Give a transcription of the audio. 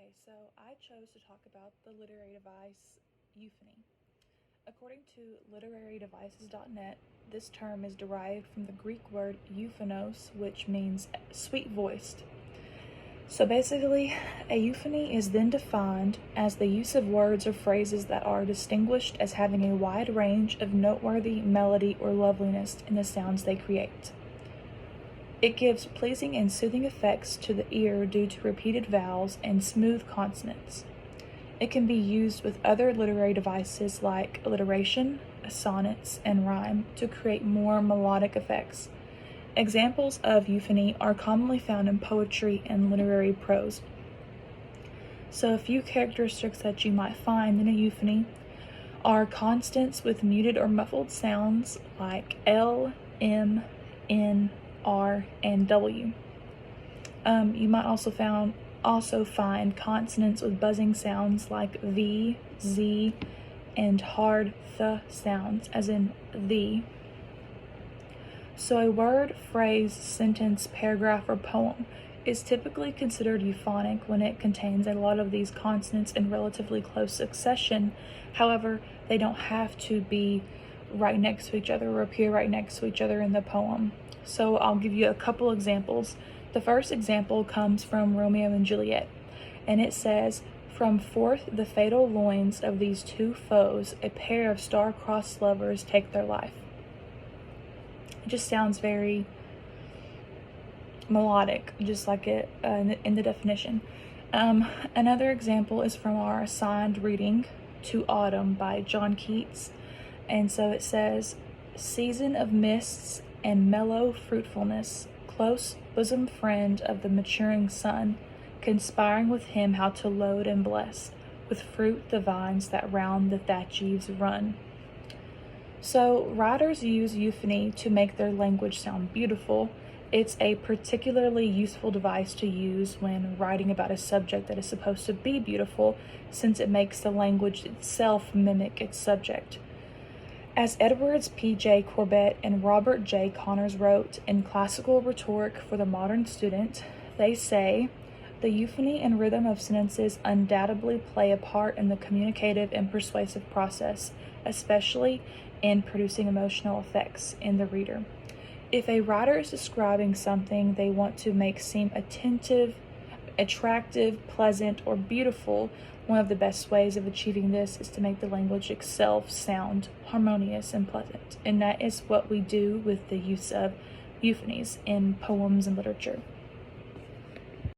Okay, so I chose to talk about the literary device euphony. According to literarydevices.net, this term is derived from the Greek word euphonos, which means sweet voiced. So basically, a euphony is then defined as the use of words or phrases that are distinguished as having a wide range of noteworthy melody or loveliness in the sounds they create. It gives pleasing and soothing effects to the ear due to repeated vowels and smooth consonants. It can be used with other literary devices like alliteration, sonnets, and rhyme to create more melodic effects. Examples of euphony are commonly found in poetry and literary prose. So a few characteristics that you might find in a euphony are consonants with muted or muffled sounds like L, M, N, R, and W. You might also find consonants with buzzing sounds like V, Z, and hard th sounds, as in the. So a word, phrase, sentence, paragraph, or poem is typically considered euphonic when it contains a lot of these consonants in relatively close succession. However, they don't have to be right next to each other or appear right next to each other in the poem. So I'll give you a couple examples. The first example comes from Romeo and Juliet, and it says, "From forth the fatal loins of these two foes, a pair of star-crossed lovers take their life." It just sounds very melodic, just like it in the definition. Another example is from our assigned reading, To Autumn by John Keats, and so it says, "Season of mists and mellow fruitfulness, close bosom friend of the maturing sun, conspiring with him how to load and bless with fruit the vines that round the thatch eaves run." So writers use euphony to make their language sound beautiful. It's a particularly useful device to use when writing about a subject that is supposed to be beautiful, since it makes the language itself mimic its subject. As Edwards P.J. Corbett and Robert J. Connors wrote in Classical Rhetoric for the Modern Student, they say, "The euphony and rhythm of sentences undoubtedly play a part in the communicative and persuasive process, especially in producing emotional effects in the reader. If a writer is describing something they want to make seem attentive, attractive, pleasant, or beautiful, one of the best ways of achieving this is to make the language itself sound harmonious and pleasant. And that is what we do with the use of euphonies in poems and literature.